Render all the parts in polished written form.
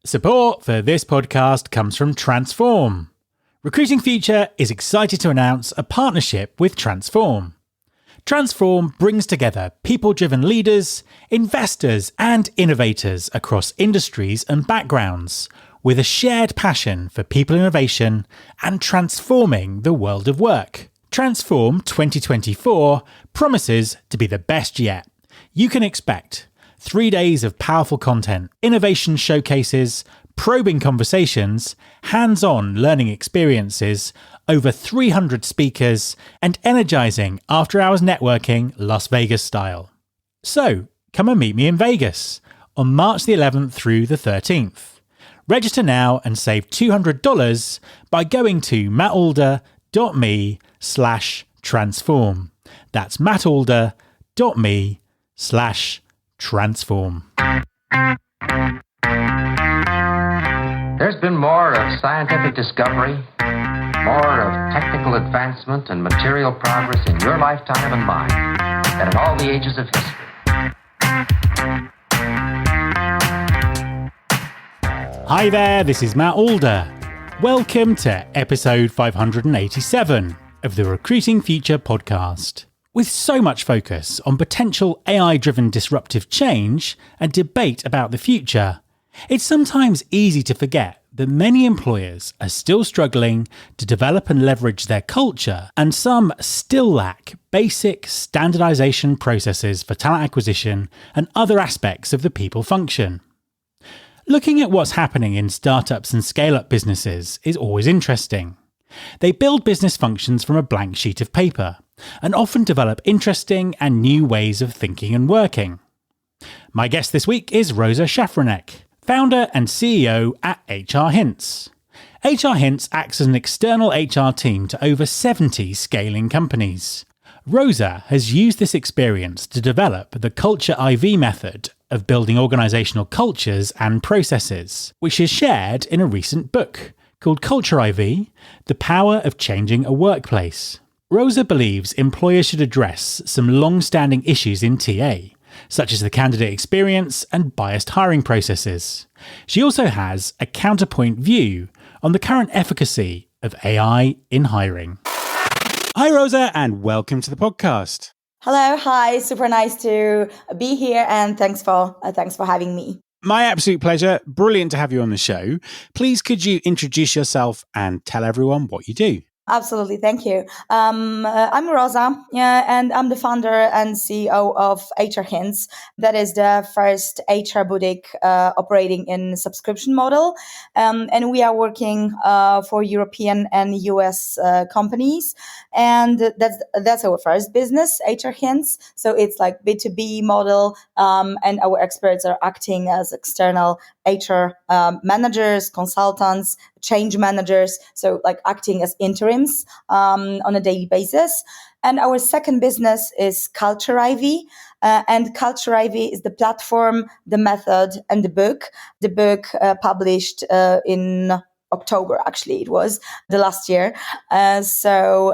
Support for this podcast comes from Transform. Recruiting Future is excited to announce a partnership with Transform. Transform brings together people-driven leaders, investors and innovators across industries and backgrounds with a shared passion for people innovation and transforming the world of work. Transform 2024 promises to be the best yet. You can expect 3 days of powerful content, innovation showcases, probing conversations, hands-on learning experiences, over 300 speakers, and energizing after-hours networking Las Vegas style. So, come and meet me in Vegas on March the 11th through the 13th. Register now and save $200 by going to mattalder.me/transform. That's mattalder.me/transform. There's been more of scientific discovery, more of technical advancement and material progress in your lifetime and mine than in all the ages of history. Hi there, this is Matt Alder. Welcome to episode 587 of the Recruiting Future podcast. With so much focus on potential AI-driven disruptive change and debate about the future, it's sometimes easy to forget that many employers are still struggling to develop and leverage their culture, and some still lack basic standardization processes for talent acquisition and other aspects of the people function. Looking at what's happening in startups and scale-up businesses is always interesting. They build business functions from a blank sheet of paper and often develop interesting and new ways of thinking and working. My guest this week is Roza Szafranek, founder and CEO at HR Hints. HR Hints acts as an external HR team to over 70 scaling companies. Roza has used this experience to develop the Culturivy method of building organisational cultures and processes, which is shared in a recent book called Culturivy, The Power of Changing a Workplace. Roza believes employers should address some long-standing issues in TA, such as the candidate experience and biased hiring processes. She also has a counterpoint view on the current efficacy of AI in hiring. Hi Roza, and welcome to the podcast. Hello, hi, super nice to be here, and thanks for having me. My absolute pleasure. Brilliant to have you on the show. Please could you introduce yourself and tell everyone what you do? Absolutely, thank you. I'm Roza, and I'm the founder and CEO of HR Hints. That is the first HR boutique operating in subscription model, and we are working for European and US companies, and that's our first business, HR Hints. So it's like B2B model, and our experts are acting as external HR managers, consultants, change managers, so like acting as interims on a daily basis. And our second business is Culturivy, and Culturivy is the platform, the method, and the book. The book published in October, actually, it was the last year. So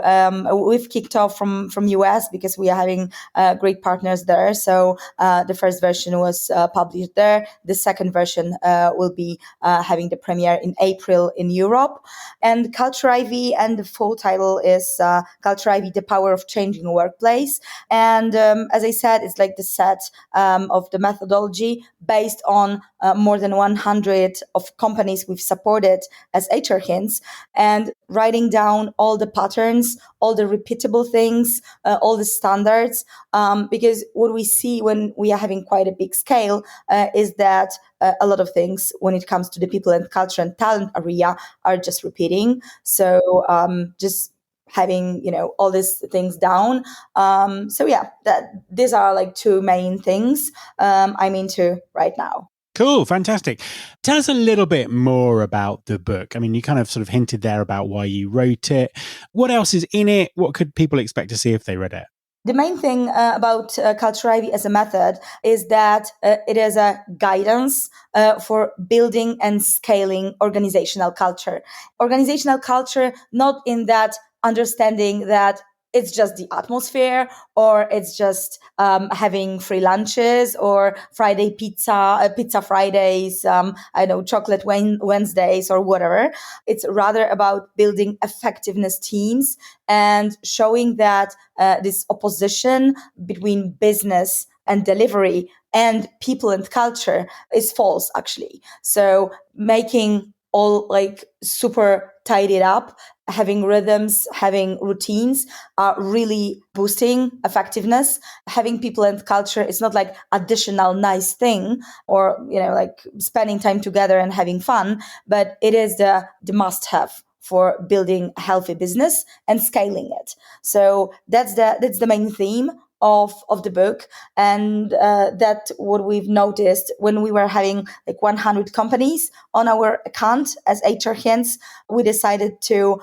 we've kicked off from US because we are having great partners there. So the first version was published there. The second version will be having the premiere in April in Europe. And Culturivy, and the full title is Culturivy, The Power of Changing a Workplace. And as I said, it's like the set of the methodology based on more than 100 of companies we've supported as HR Hints, and writing down all the patterns, all the repeatable things, all the standards, because what we see when we are having quite a big scale is that a lot of things when it comes to the people and culture and talent area are just repeating. So just having, all these things down. These are like two main things I'm into right now. Cool, fantastic. Tell us a little bit more about the book. I mean, you kind of sort of hinted there about why you wrote it. What else is in it? What could people expect to see if they read it? The main thing about Culturivy as a method is that it is a guidance for building and scaling organizational culture. Organizational culture, not in that understanding that it's just the atmosphere, or it's just having free lunches, or Friday pizza, pizza Fridays, I know, chocolate Wednesdays, or whatever. It's rather about building effectiveness teams and showing that this opposition between business and delivery and people and culture is false, actually. So making all like super tidied up, having rhythms, having routines are really boosting effectiveness. Having people and culture is not like additional nice thing, or, like spending time together and having fun, but it is the must have for building a healthy business and scaling it. So that's the main theme of the book. And that what we've noticed when we were having like 100 companies on our account as HR Hints, we decided to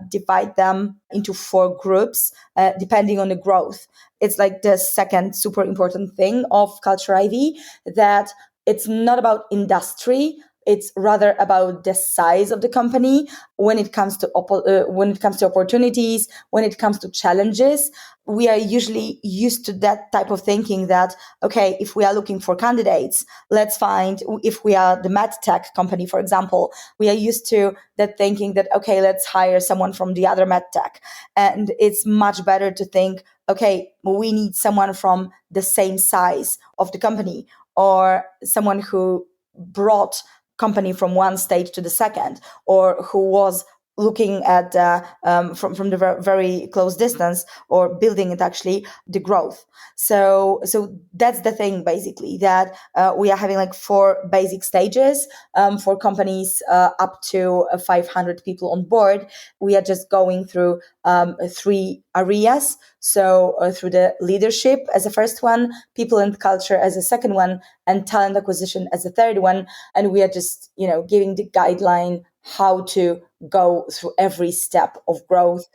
divide them into 4 groups depending on the growth. It's like the second super important thing of Culturivy, that it's not about industry. It's rather about the size of the company when it comes to opportunities, when it comes to challenges. We are usually used to that type of thinking that, okay, if we are looking for candidates, let's find, if we are the med tech company, for example, we are used to that thinking that, okay, let's hire someone from the other med tech. And it's much better to think, okay, we need someone from the same size of the company, or someone who brought company from one stage to the second, or who was looking at from the very close distance, or building it actually the growth. So that's the thing, basically, that we are having like 4 basic stages for companies up to 500 people on board. We are just going through 3 areas. So through the leadership as the first one, people and culture as a second one, and talent acquisition as a third one. And we are just, giving the guideline how to go through every step of growth,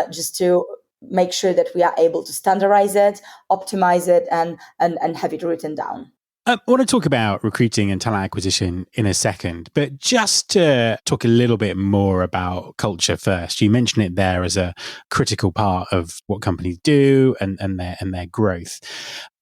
just to make sure that we are able to standardize it, optimize it, and have it written down. I want to talk about recruiting and talent acquisition in a second, but just to talk a little bit more about culture first. You mentioned it there as a critical part of what companies do and their growth.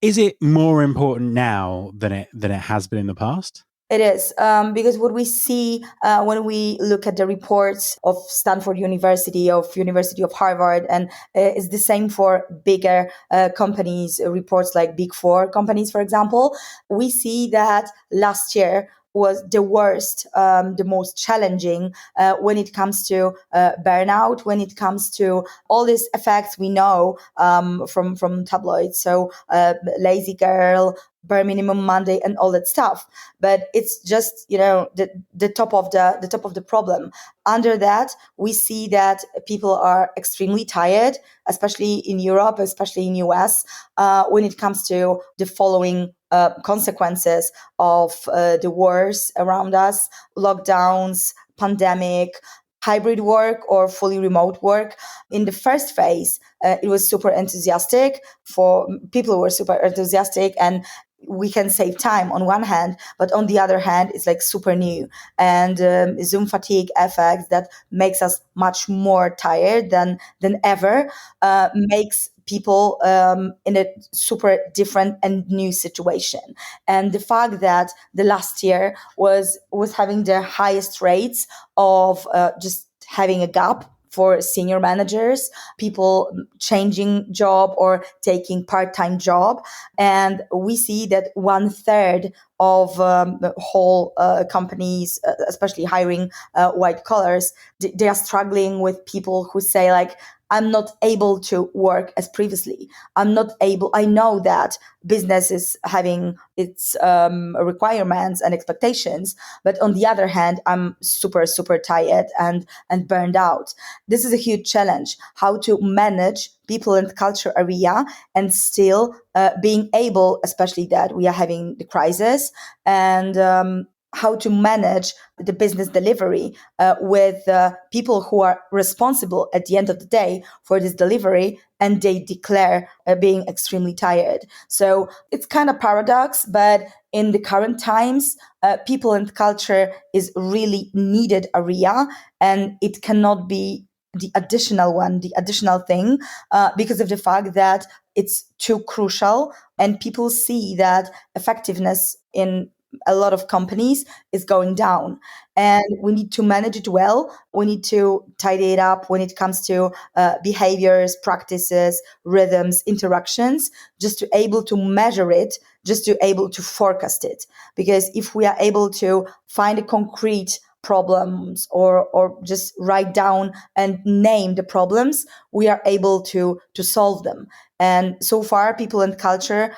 Is it more important now than it has been in the past? It is, because what we see when we look at the reports of Stanford University, of University of Harvard, and it's the same for bigger companies, reports like Big Four companies, for example, we see that last year was the worst, the most challenging when it comes to burnout, when it comes to all these effects we know from tabloids. So lazy girl, bare minimum Monday, and all that stuff. But it's just, the top of the problem. Under that, we see that people are extremely tired, especially in Europe, especially in US, when it comes to the following consequences of the wars around us, lockdowns, pandemic, hybrid work, or fully remote work. In the first phase, it was super enthusiastic. For people who were super enthusiastic, and we can save time on one hand, but on the other hand, it's like super new, and Zoom fatigue effect that makes us much more tired than ever, makes people in a super different and new situation. And the fact that the last year was having the highest rates of just having a gap for senior managers, people changing job or taking part-time job. And we see that 1/3 of the whole companies, especially hiring white collars, they are struggling with people who say like, I'm not able to work as previously. I know that business is having its requirements and expectations, but on the other hand, I'm super, super tired and burned out. This is a huge challenge, how to manage people and culture area and still being able, especially that we are having the crisis, and how to manage the business delivery with people who are responsible at the end of the day for this delivery, and they declare being extremely tired. So it's kind of paradox, but in the current times, people and culture is really needed area, and it cannot be the additional thing, because of the fact that it's too crucial, and people see that effectiveness in a lot of companies is going down, and we need to manage it well. We need to tidy it up when it comes to behaviors, practices, rhythms, interactions, just to able to measure it, just to able to forecast it. Because if we are able to find a concrete problems, or just write down and name the problems, we are able to solve them. And so far, people and culture,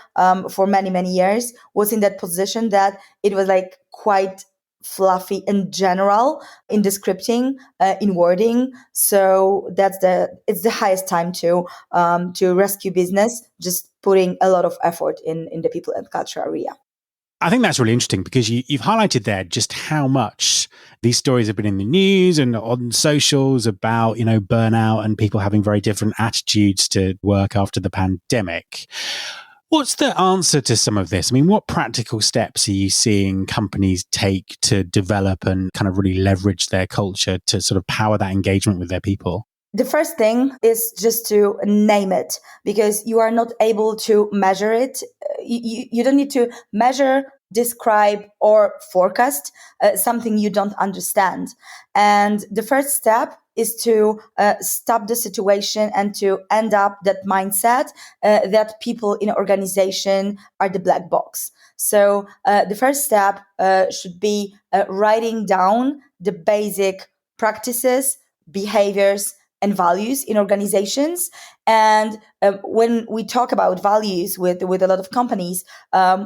for many years, was in that position that it was like quite fluffy in general, in the scripting, in wording. So it's the highest time to rescue business, just putting a lot of effort in the people and culture area. I think that's really interesting, because you've highlighted there just how much these stories have been in the news and on socials about, burnout and people having very different attitudes to work after the pandemic. What's the answer to some of this? I mean, what practical steps are you seeing companies take to develop and kind of really leverage their culture to sort of power that engagement with their people? The first thing is just to name it, because you are not able to measure it. You don't need to measure, describe, or forecast something you don't understand. And the first step is to stop the situation and to end up that mindset that people in organization are the black box. So the first step should be writing down the basic practices, behaviors, and values in organizations. And when we talk about values with a lot of companies,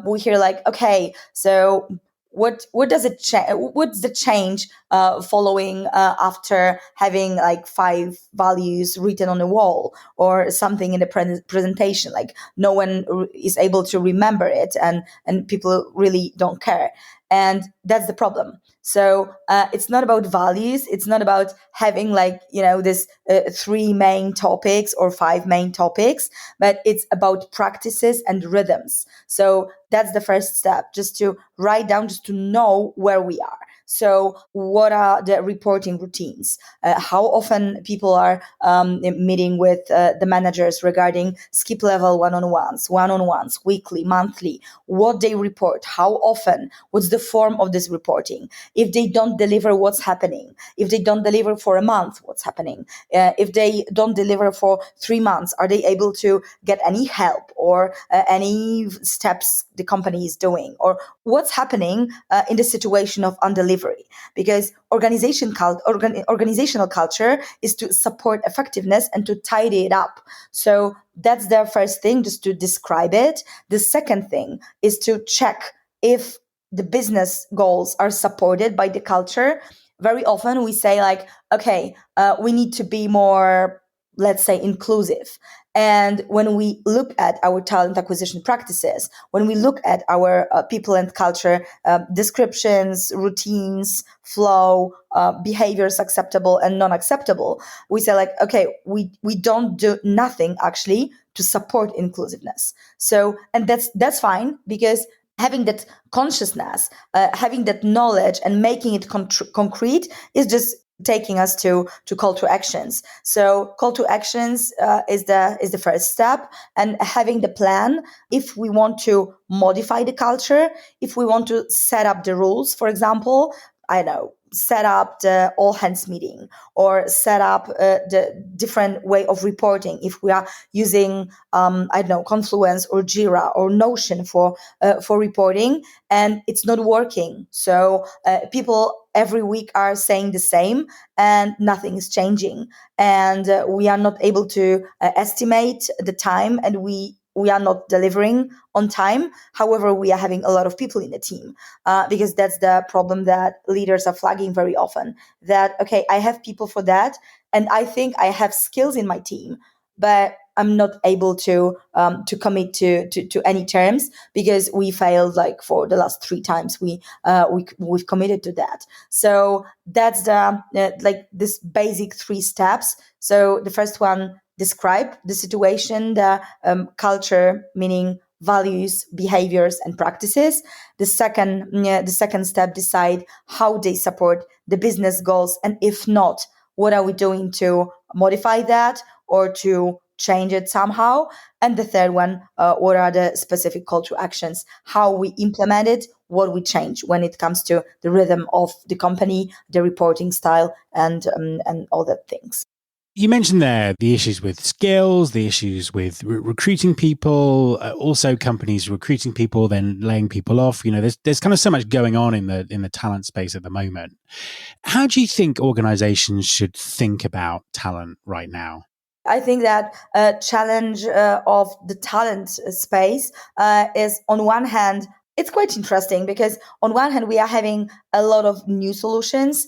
we hear like, okay, so what does it what's the change following after having like 5 values written on the wall or something in the presentation? Like no one is able to remember it, and people really don't care. And that's the problem. So it's not about values. It's not about having like, this 3 main topics or 5 main topics, but it's about practices and rhythms. So that's the first step, just to write down, just to know where we are. So what are the reporting routines? How often people are meeting with the managers regarding skip level one-on-ones, weekly, monthly, what they report, how often, what's the form of this reporting? If they don't deliver, what's happening? If they don't deliver for a month, what's happening? If they don't deliver for 3 months, are they able to get any help or any steps the company is doing? Or what's happening in the situation of undelivery? Because organizational culture is to support effectiveness and to tidy it up. So that's the first thing, just to describe it. The second thing is to check if the business goals are supported by the culture. Very often we say like, okay, we need to be more, let's say, inclusive. And when we look at our talent acquisition practices, when we look at our people and culture descriptions, routines, flow, behaviors acceptable and non-acceptable, we say like, okay, we don't do nothing actually to support inclusiveness. So, and that's fine, because having that consciousness, having that knowledge and making it concrete is just taking us to call to actions. So call to actions is the first step, and having the plan. If we want to modify the culture, if we want to set up the rules, for example, I know, set up the all hands meeting, or set up the different way of reporting. If we are using, Confluence or Jira or Notion for reporting, and it's not working. So people every week are saying the same, and nothing is changing. And we are not able to estimate the time, and we are not delivering on time. However, we are having a lot of people in the team because that's the problem that leaders are flagging very often. That, okay, I have people for that, and I think I have skills in my team, but I'm not able to commit to any terms, because we failed like for the last 3 times we've committed to that. So that's the like this basic 3 steps. So the first one, describe the situation, the culture, meaning values, behaviors, and practices. The second step, decide how they support the business goals, and if not, what are we doing to modify that or to change it somehow? And the third one, what are the specific call to actions, how we implement it, what we change when it comes to the rhythm of the company, the reporting style, and all that things. You mentioned there the issues with skills, the issues with recruiting people, also companies recruiting people, then laying people off. There's kind of so much going on in the talent space at the moment. How do you think organizations should think about talent right now? I think that a challenge of the talent space is, on one hand, it's quite interesting because on one hand, we are having a lot of new solutions.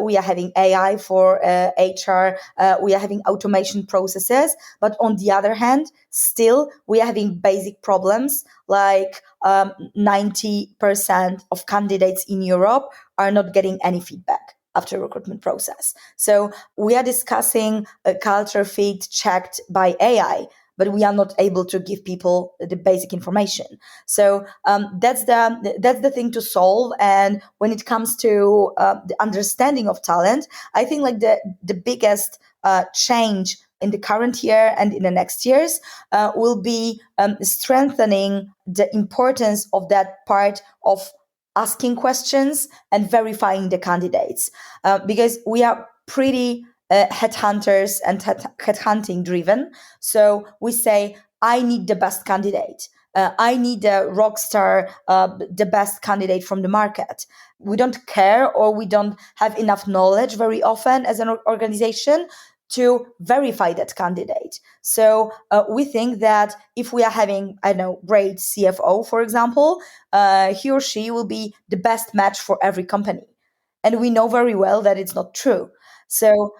We are having AI for HR. We are having automation processes. But on the other hand, still, we are having basic problems like 90% of candidates in Europe are not getting any feedback after recruitment process. So we are discussing a culture fit checked by AI, but we are not able to give people the basic information. So that's the thing to solve. And when it comes to the understanding of talent, I think like the biggest change in the current year and in the next years will be strengthening the importance of that part of asking questions and verifying the candidates, because we are pretty headhunters and headhunting driven. So we say, I need the best candidate. I need a rock star, the best candidate from the market. We don't care, or we don't have enough knowledge very often as an organization to verify that candidate. So we think that if we are having, great CFO, for example, he or she will be the best match for every company. And we know very well that it's not true. So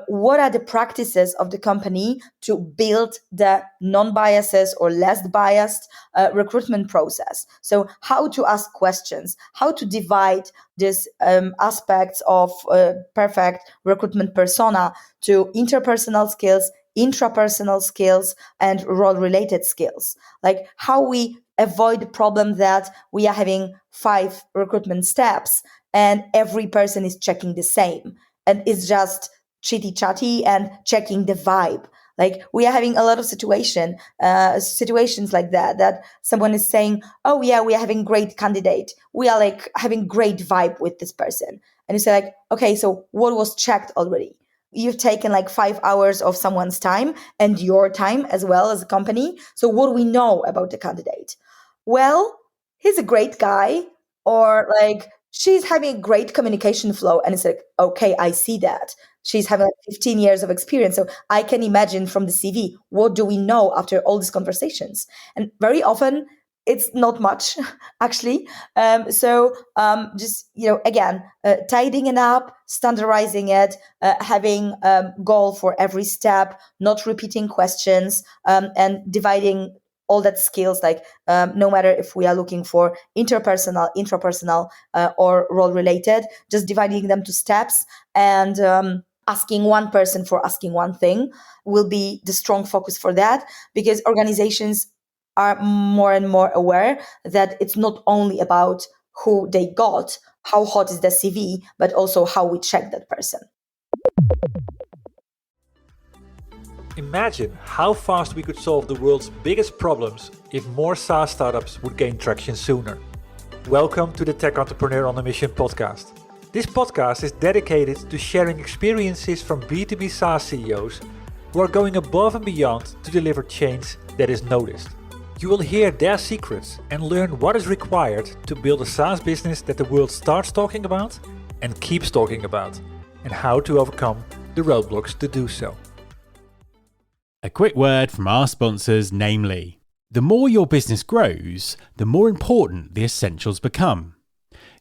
what are the practices of the company to build the non-biases or less biased recruitment process? So how to ask questions, how to divide these aspects of perfect recruitment persona to interpersonal skills, intrapersonal skills, and role-related skills. Like how we avoid the problem that we are having 5 recruitment steps and every person is checking the same. And it's just chitty-chatty and checking the vibe. Like we are having a lot of situations like that someone is saying, oh yeah, we are having great candidate. We are like having great vibe with this person. And you say like, okay, so what was checked already? You've taken like 5 hours of someone's time and your time as well as a company. So what do we know about the candidate? Well, he's a great guy, or like she's having a great communication flow. And it's like, okay, I see that. She's having like 15 years of experience. So I can imagine from the CV, what do we know after all these conversations? And very often it's not much, actually. Just, again, tidying it up, standardizing it, having a goal for every step, not repeating questions, and dividing all that skills, like no matter if we are looking for interpersonal, intrapersonal, or role related, just dividing them to steps and asking one person for asking one thing will be the strong focus for that, because organizations are more and more aware that it's not only about who they got, how hot is the CV, but also how we check that person. Imagine how fast we could solve the world's biggest problems if more SaaS startups would gain traction sooner. Welcome to the Tech Entrepreneur on a Mission podcast. This podcast is dedicated to sharing experiences from B2B SaaS CEOs who are going above and beyond to deliver change that is noticed. You will hear their secrets and learn what is required to build a SaaS business that the world starts talking about and keeps talking about, and how to overcome the roadblocks to do so. A quick word from our sponsors, namely, the more your business grows, the more important the essentials become.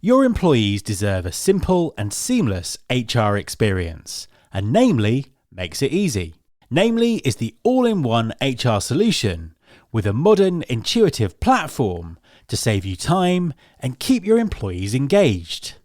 Your employees deserve a simple and seamless HR experience, and Namely makes it easy. Namely is the all-in-one HR solution with a modern, intuitive platform to save you time and keep your employees engaged.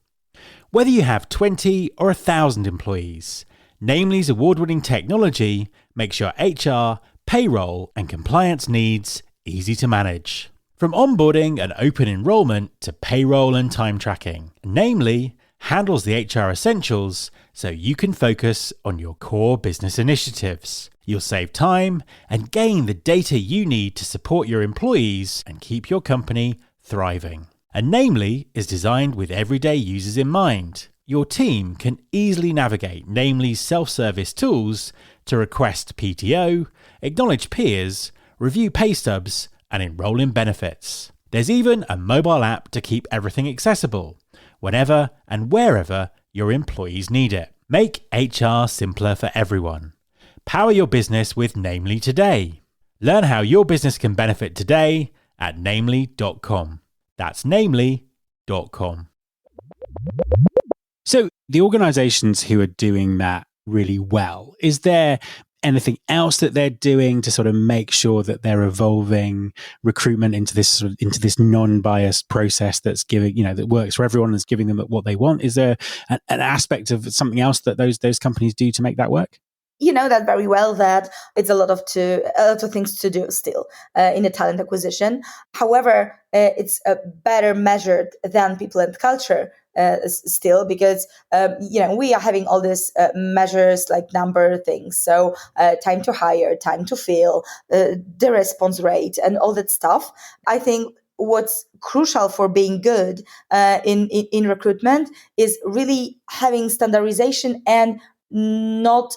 Whether you have 20 or 1,000 employees, Namely's award-winning technology makes your HR, payroll, and compliance needs easy to manage. From onboarding and open enrollment to payroll and time tracking, Namely handles the HR essentials so you can focus on your core business initiatives. You'll save time and gain the data you need to support your employees and keep your company thriving. And Namely is designed with everyday users in mind. Your team can easily navigate Namely's self-service tools to request PTO, acknowledge peers, review pay stubs, and enroll in benefits. There's even a mobile app to keep everything accessible, whenever and wherever your employees need it. Make HR simpler for everyone. Power your business with Namely today. Learn how your business can benefit today at namely.com. That's namely.com. So the organizations who are doing that really well, is there anything else that they're doing to sort of make sure that they're evolving recruitment into this non-biased process that's giving, that works for everyone and is giving them what they want? Is there an aspect of something else that those companies do to make that work? You know that very well that it's a lot of things to do still in the talent acquisition. However, it's better measured than people and culture still, because we are having all these measures like number things. So time to hire, time to fill, the response rate, and all that stuff. I think what's crucial for being good in recruitment is really having standardization and not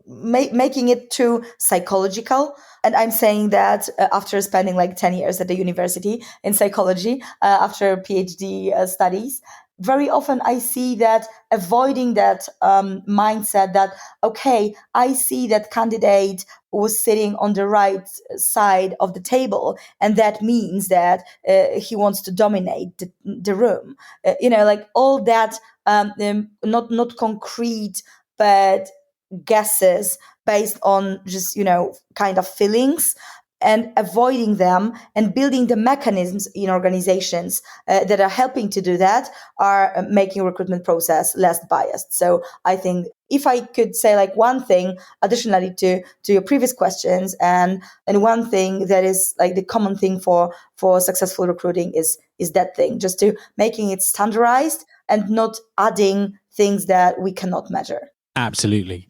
making it too psychological. And I'm saying that after spending like 10 years at the university in psychology, after PhD studies, very often I see that avoiding that mindset that, okay, I see that candidate was sitting on the right side of the table, and that means that he wants to dominate the room. Like all that, not concrete, but guesses based on just, kind of feelings, and avoiding them and building the mechanisms in organizations that are helping to do that are making recruitment process less biased. So I think if I could say like one thing additionally to your previous questions, and one thing that is like the common thing for successful recruiting is that thing, just to making it standardized and not adding things that we cannot measure. Absolutely.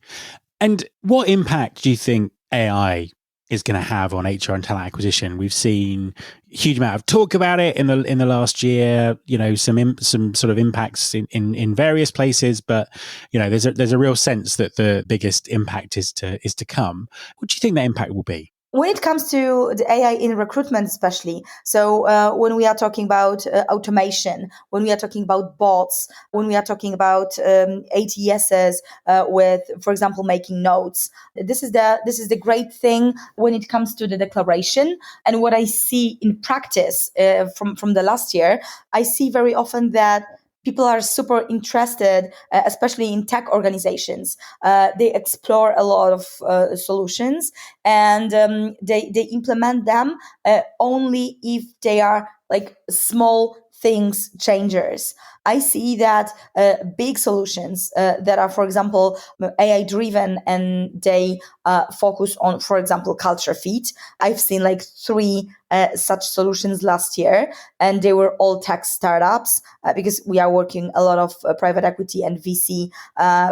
And what impact do you think AI is going to have on HR and talent acquisition? We've seen a huge amount of talk about it in the last year. Some sort of impacts in various places, but there's a real sense that the biggest impact is to come. What do you think that impact will be? When it comes to the AI in recruitment, especially, so when we are talking about automation, when we are talking about bots, when we are talking about ATSs with, for example, making notes, this is the great thing when it comes to the declaration. And what I see in practice from the last year, I see very often that people are super interested, especially in tech organizations. They explore a lot of solutions, and they implement them only if they are like small things changers. I see that big solutions that are, for example, AI driven, and they focus on, for example, culture fit. I've seen like 3 such solutions last year, and they were all tech startups because we are working a lot of private equity and VC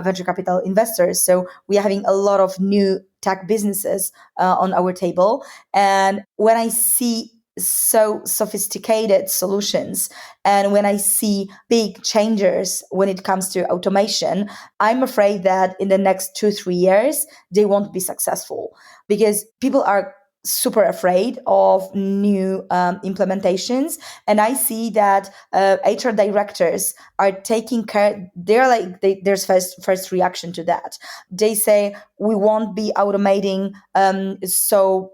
venture capital investors. So we are having a lot of new tech businesses on our table. And when I see so sophisticated solutions, and when I see big changes when it comes to automation, I'm afraid that in the next 2-3 years, they won't be successful, because people are super afraid of new implementations. And I see that HR directors are taking care, there's first reaction to that. They say, we won't be automating so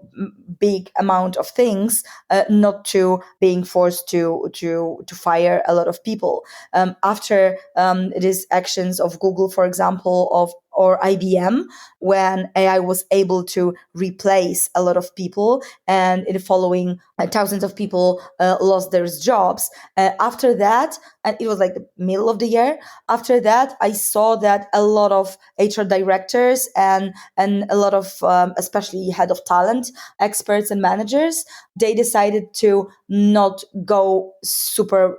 big amount of things, not to being forced to fire a lot of people. After these actions of Google, for example, or IBM, when AI was able to replace a lot of people, and in the following, thousands of people lost their jobs. After that, and it was like the middle of the year, after that, I saw that a lot of HR directors and a lot of, especially head of talent, experts and managers, they decided to not go super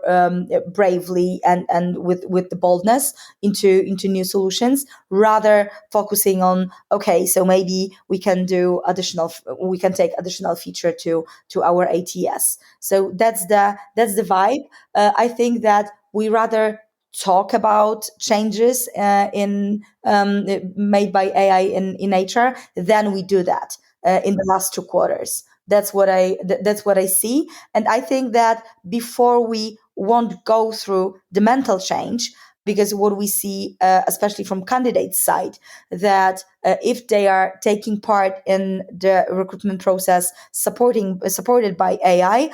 bravely and with the boldness into new solutions, rather focusing on, okay, so maybe we can take additional feature to our ATS. So that's the vibe. I think that we rather talk about changes in made by AI in HR than we do that in the last 2 quarters. That's what I see, and I think that before we won't go through the mental change, because what we see, especially from candidates' side, that if they are taking part in the recruitment process supported by AI,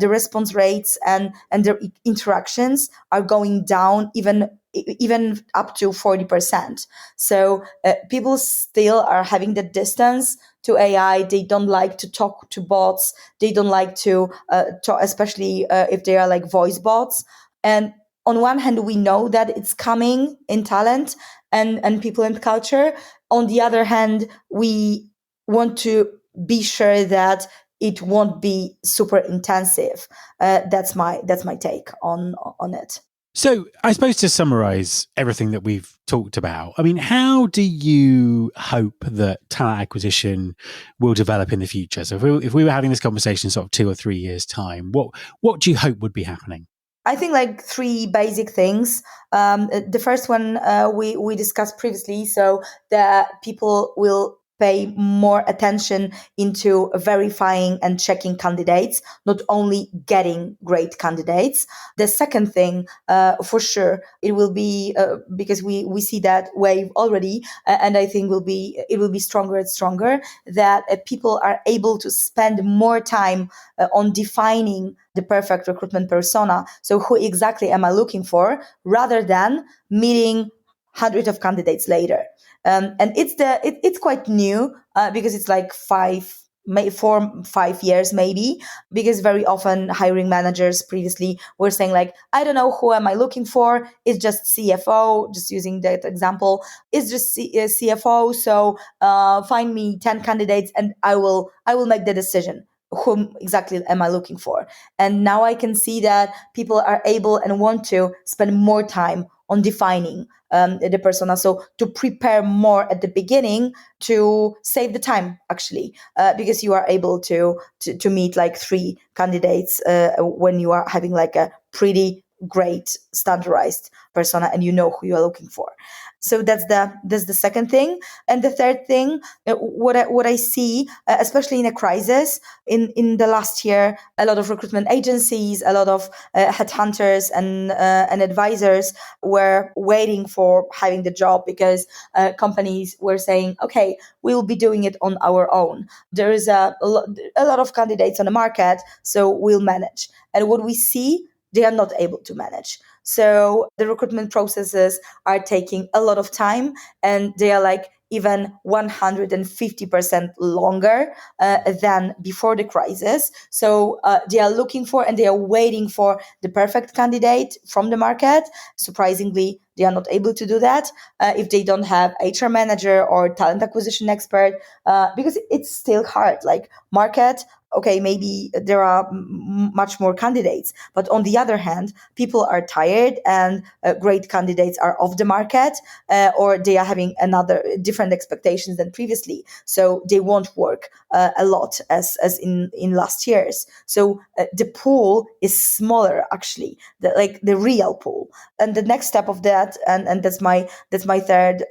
the response rates and their interactions are going down even up to 40%. So people still are having the distance to AI. They don't like to talk to bots. They don't like to talk, especially if they are like voice bots. And on one hand, we know that it's coming in talent and people and culture. On the other hand, we want to be sure that it won't be super intensive. That's my take on it. So I suppose to summarize everything that we've talked about, I mean, how do you hope that talent acquisition will develop in the future? So if we were having this conversation sort of 2 or 3 years' time, what do you hope would be happening? I think like 3 basic things. The first one we discussed previously, so that people will pay more attention into verifying and checking candidates, not only getting great candidates. The second thing, for sure, it will be because we see that wave already, and I think it will be stronger and stronger, that people are able to spend more time on defining the perfect recruitment persona. So who exactly am I looking for, rather than meeting hundreds of candidates later. And it's quite new because it's like 5 years maybe, because very often hiring managers previously were saying like, I don't know, who am I looking for? It's just CFO, just using that example. It's just CFO. So find me 10 candidates and I will make the decision. Whom exactly am I looking for? And now I can see that people are able and want to spend more time on defining the persona. So to prepare more at the beginning to save the time, actually, because you are able to meet like 3 candidates when you are having like a pretty great standardized persona and you know who you are looking for. So that's the second thing. And the third thing, what I see, especially in a crisis, in the last year, a lot of recruitment agencies, a lot of headhunters and advisors were waiting for having the job, because companies were saying, okay, we'll be doing it on our own. There is a lot of candidates on the market, so we'll manage. And what we see, they are not able to manage. So the recruitment processes are taking a lot of time, and they are like even 150% longer than before the crisis. So they are looking for and they are waiting for the perfect candidate from the market. Surprisingly, they are not able to do that if they don't have HR manager or talent acquisition expert, because it's still hard. Like market, okay, maybe there are much more candidates, but on the other hand, people are tired and great candidates are off the market, or they are having different expectations than previously. So they won't work a lot as in last years. So the pool is smaller, actually, the real pool. And the next step of that, and that's my third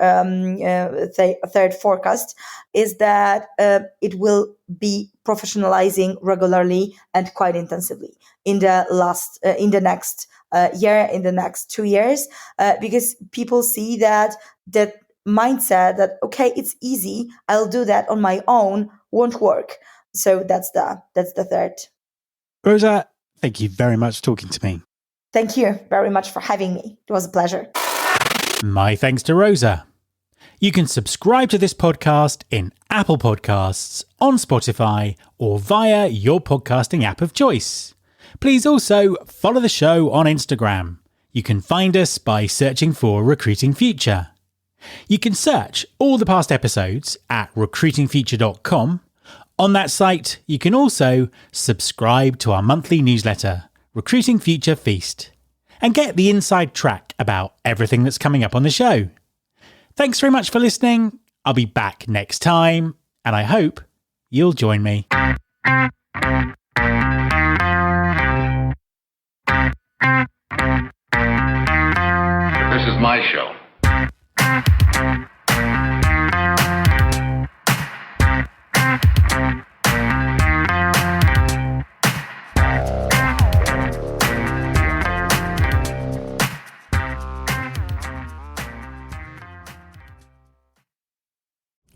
forecast, is that it will be professionalizing regularly and quite intensively in the next year, in the next 2 years, because people see that mindset that, okay, it's easy, I'll do that on my own, won't work. So that's the third. Roza, thank you very much for talking to me. Thank you very much for having me. It was a pleasure. My thanks to Roza. You can subscribe to this podcast in Apple Podcasts, on Spotify, or via your podcasting app of choice. Please also follow the show on Instagram. You can find us by searching for Recruiting Future. You can search all the past episodes at recruitingfuture.com. On that site, you can also subscribe to our monthly newsletter, Recruiting Future Feast, and get the inside track about everything that's coming up on the show. Thanks very much for listening. I'll be back next time, and I hope you'll join me. This is my show.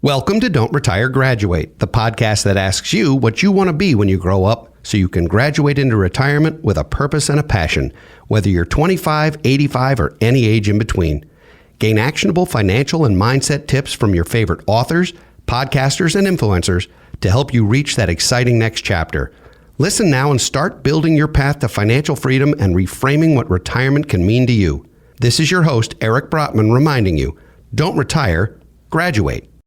Welcome to Don't Retire, Graduate, the podcast that asks you what you want to be when you grow up so you can graduate into retirement with a purpose and a passion, whether you're 25, 85, or any age in between. Gain actionable financial and mindset tips from your favorite authors, podcasters, and influencers to help you reach that exciting next chapter. Listen now and start building your path to financial freedom and reframing what retirement can mean to you. This is your host, Eric Brotman, reminding you, don't retire, graduate.